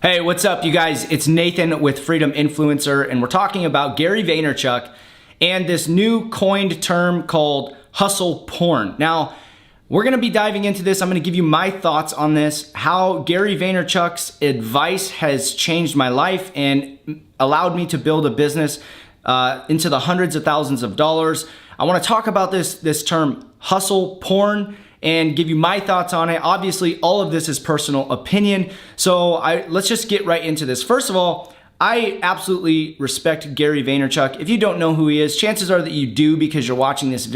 Hey, what's up, you guys? It's Nathan with Freedom Influencer, and we're talking about Gary Vaynerchuk and this new coined term called hustle porn. Now, we're gonna be diving into this. I'm gonna give you my thoughts on this, how Gary Vaynerchuk's advice has changed my life and allowed me to build a business into the hundreds of thousands of dollars. I wanna talk about this term hustle porn and give you my thoughts on it. Obviously, all of this is personal opinion. So let's just get right into this. First of all, I absolutely respect Gary Vaynerchuk. If you don't know who he is, chances are that you do because you're watching this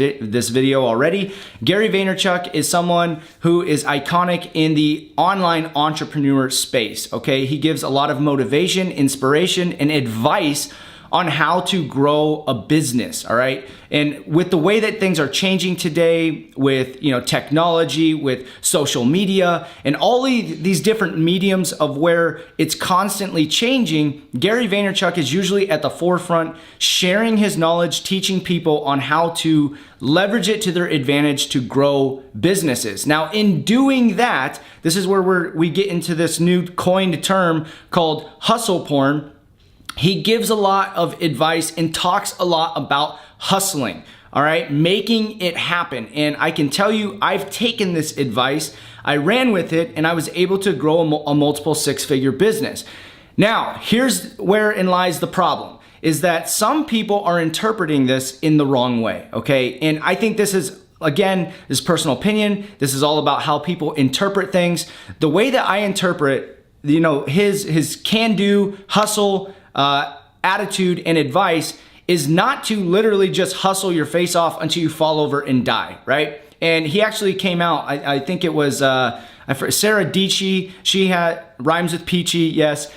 video already. Gary Vaynerchuk is someone who is iconic in the online entrepreneur space, okay? He gives a lot of motivation, inspiration, and advice on how to grow a business, all right? And with the way that things are changing today with technology, with social media, and all these different mediums of where it's constantly changing, Gary Vaynerchuk is usually at the forefront, sharing his knowledge, teaching people on how to leverage it to their advantage to grow businesses. Now, in doing that, this is where we get into this new coined term called hustle porn. He gives a lot of advice and talks a lot about hustling, all right, making it happen. And I can tell you, I've taken this advice, I ran with it, and I was able to grow a multiple six-figure business. Now, here's wherein lies the problem, is that some people are interpreting this in the wrong way, okay? And I think this is, again, this is personal opinion. This is all about how people interpret things. The way that I interpret, his can-do, hustle, attitude and advice is not to literally just hustle your face off until you fall over and die, right? And he actually came out, I think it was Sarah Dietschy, she had, rhymes with peachy, yes.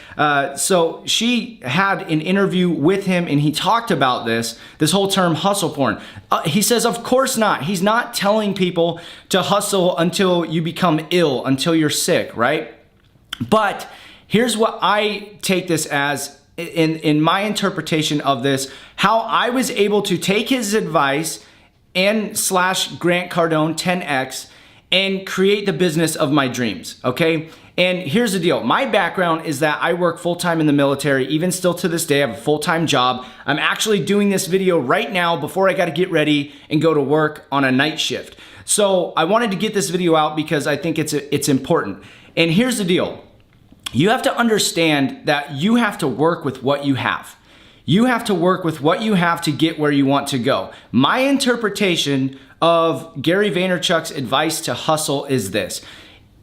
So she had an interview with him and he talked about this whole term hustle porn. He says, of course not. He's not telling people to hustle until you become ill, until you're sick, right? But here's what I take this as, in my interpretation of this, how I was able to take his advice and / Grant Cardone 10X and create the business of my dreams, okay? And here's the deal. My background is that I work full-time in the military. Even still to this day, I have a full-time job. I'm actually doing this video right now before I got to get ready and go to work on a night shift. So I wanted to get this video out because I think it's important. And here's the deal. You have to understand that you have to work with what you have. You have to work with what you have to get where you want to go. My interpretation of Gary Vaynerchuk's advice to hustle is this.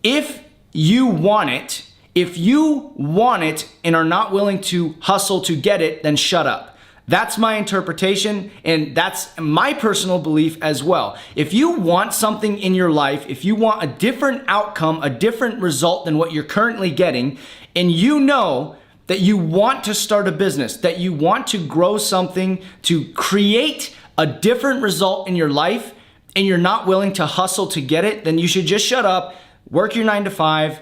If you want it and are not willing to hustle to get it, then shut up. That's my interpretation, and that's my personal belief as well. If you want something in your life, if you want a different outcome, a different result than what you're currently getting, and you know that you want to start a business, that you want to grow something to create a different result in your life, and you're not willing to hustle to get it, then you should just shut up, work your 9 to 5,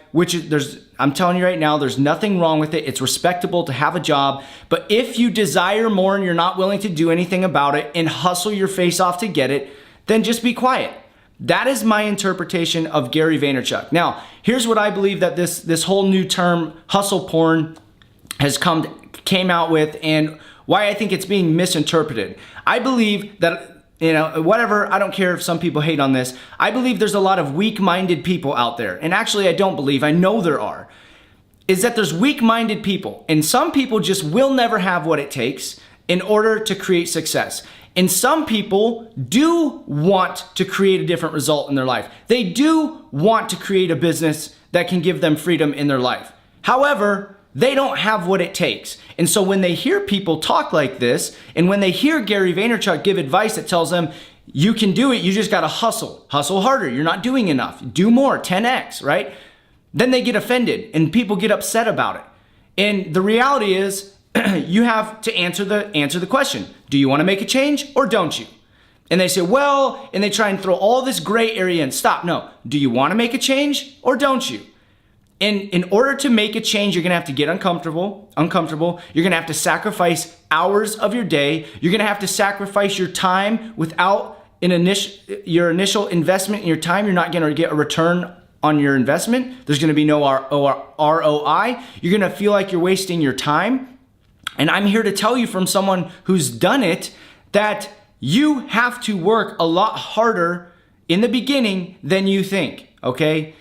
I'm telling you right now, there's nothing wrong with it. It's respectable to have a job. But if you desire more and you're not willing to do anything about it and hustle your face off to get it, then just be quiet. That is my interpretation of Gary Vaynerchuk. Now, here's what I believe that this whole new term, hustle porn, came out with, and why I think it's being misinterpreted. I believe that whatever, I don't care if some people hate on this. I believe there's a lot of weak-minded people out there. And actually, I don't believe, I know there are. Is that there's weak-minded people. And some people just will never have what it takes in order to create success. And some people do want to create a different result in their life. They do want to create a business that can give them freedom in their life. However, they don't have what it takes. And so when they hear people talk like this, and when they hear Gary Vaynerchuk give advice that tells them, you can do it, you just gotta hustle harder, you're not doing enough, do more, 10X, right? Then they get offended and people get upset about it. And the reality is, you have to answer the question. Do you wanna make a change or don't you? And they say, well, and they try and throw all this gray area in. Stop, no. Do you wanna make a change or don't you? And in order to make a change, you're gonna have to get uncomfortable. You're gonna have to sacrifice hours of your day. You're gonna have to sacrifice your time without your initial investment in your time. You're not gonna get a return on your investment. There's going to be no ROI. You're going to feel like you're wasting your time. And I'm here to tell you from someone who's done it that you have to work a lot harder in the beginning than you think, okay?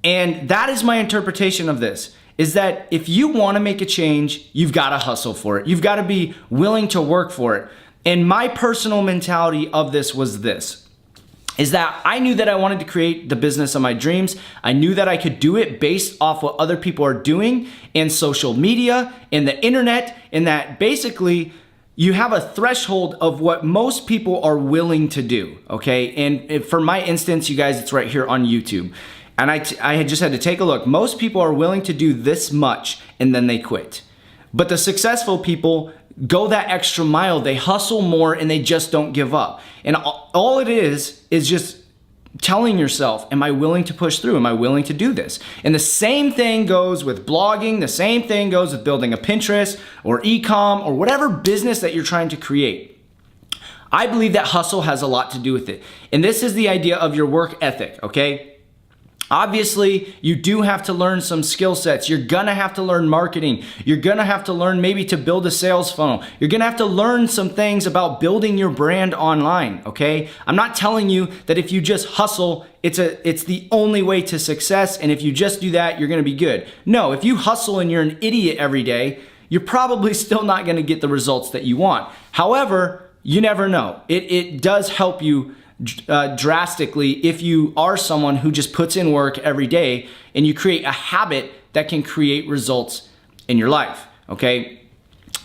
And that is my interpretation of this, is that if you want to make a change, you've got to hustle for it. You've got to be willing to work for it. And my personal mentality of this was this, is that I knew that I wanted to create the business of my dreams. I knew that I could do it based off what other people are doing in social media, in the internet, and that basically you have a threshold of what most people are willing to do, okay? And for my instance, you guys, it's right here on YouTube. And I had just had to take a look. Most people are willing to do this much and then they quit. But the successful people go that extra mile. They hustle more and they just don't give up. And all it is just telling yourself, am I willing to push through? Am I willing to do this? And the same thing goes with blogging. The same thing goes with building a Pinterest or e-com or whatever business that you're trying to create. I believe that hustle has a lot to do with it. And this is the idea of your work ethic, okay? Obviously, you do have to learn some skill sets. You're gonna have to learn marketing. You're gonna have to learn maybe to build a sales funnel. You're gonna have to learn some things about building your brand online, okay? I'm not telling you that if you just hustle, it's the only way to success, and if you just do that, you're gonna be good. No, if you hustle and you're an idiot every day, you're probably still not gonna get the results that you want. However, you never know. It does help you drastically if you are someone who just puts in work every day and you create a habit that can create results in your life, okay?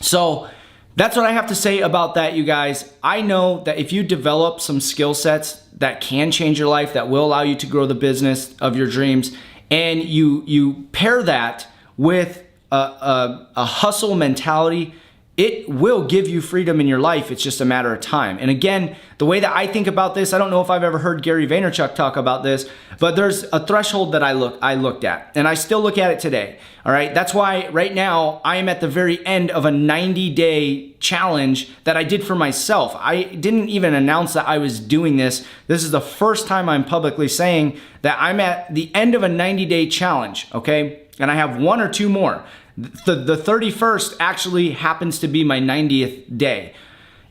So that's what I have to say about that, you guys. I know that if you develop some skill sets that can change your life, that will allow you to grow the business of your dreams, and you pair that with a hustle mentality, it will give you freedom in your life. It's just a matter of time. And again, the way that I think about this, I don't know if I've ever heard Gary Vaynerchuk talk about this, but there's a threshold that I looked at, and I still look at it today. All right. That's why right now I am at the very end of a 90-day challenge that I did for myself. I didn't even announce that I was doing this. This is the first time I'm publicly saying that I'm at the end of a 90-day challenge. Okay. And I have one or two more. The 31st actually happens to be my 90th day.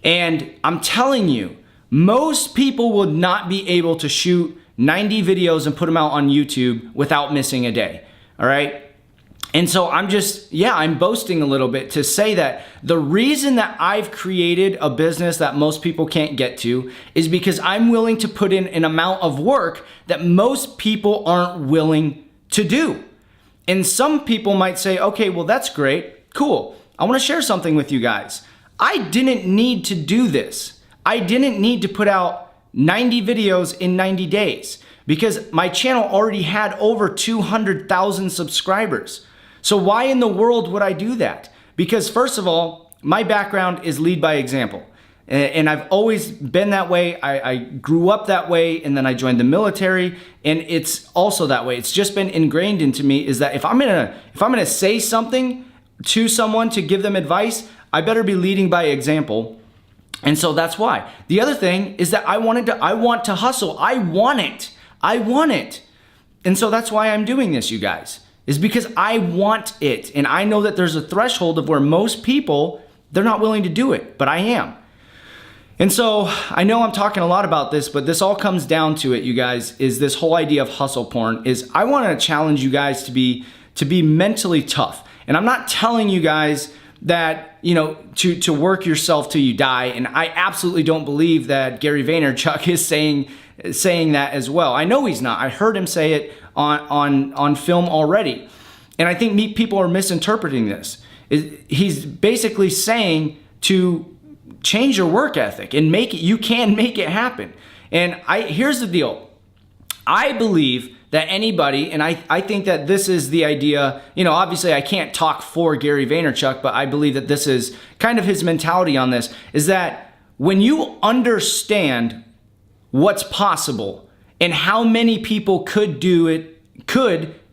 And I'm telling you, most people would not be able to shoot 90 videos and put them out on YouTube without missing a day, all right? And so I'm boasting a little bit to say that the reason that I've created a business that most people can't get to is because I'm willing to put in an amount of work that most people aren't willing to do. And some people might say, okay, well, that's great, cool. I wanna share something with you guys. I didn't need to do this. I didn't need to put out 90 videos in 90 days because my channel already had over 200,000 subscribers. So why in the world would I do that? Because first of all, my background is lead by example. And I've always been that way. I grew up that way, and then I joined the military, and it's also that way. It's just been ingrained into me is that if I'm gonna say something to someone to give them advice, I better be leading by example. And so that's why. The other thing is that I want to hustle. I want it. And so that's why I'm doing this, you guys, is because I want it. And I know that there's a threshold of where most people, they're not willing to do it, but I am. And so I know I'm talking a lot about this, but this all comes down to it, you guys, is this whole idea of hustle porn. Is I want to challenge you guys to be mentally tough. And I'm not telling you guys that, to work yourself till you die. And I absolutely don't believe that Gary Vaynerchuk is saying that as well. I know he's not. I heard him say it on film already. And I think people are misinterpreting this. He's basically saying to change your work ethic and you can make it happen. And here's the deal. I believe that anybody, and I think that this is the idea, obviously I can't talk for Gary Vaynerchuk, but I believe that this is kind of his mentality on this, is that when you understand what's possible and how many people could do it,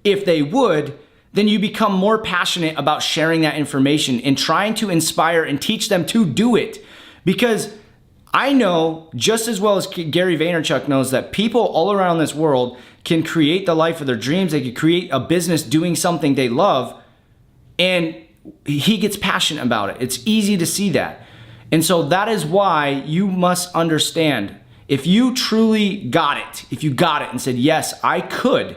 if they would, then you become more passionate about sharing that information and trying to inspire and teach them to do it. Because I know just as well as Gary Vaynerchuk knows that people all around this world can create the life of their dreams. They could create a business doing something they love, and he gets passionate about it. It's easy to see that. And so that is why you must understand, if you truly got it, if you got it and said, yes, I could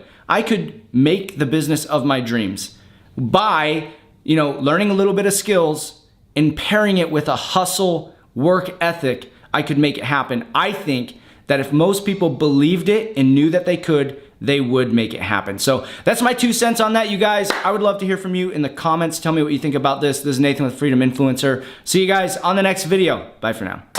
make the business of my dreams by, learning a little bit of skills and pairing it with a hustle work ethic, I could make it happen. I think that if most people believed it and knew that they could, they would make it happen. So that's my 2 cents on that, you guys. I would love to hear from you in the comments. Tell me what you think about this. This is Nathan with Freedom Influencer. See you guys on the next video. Bye for now.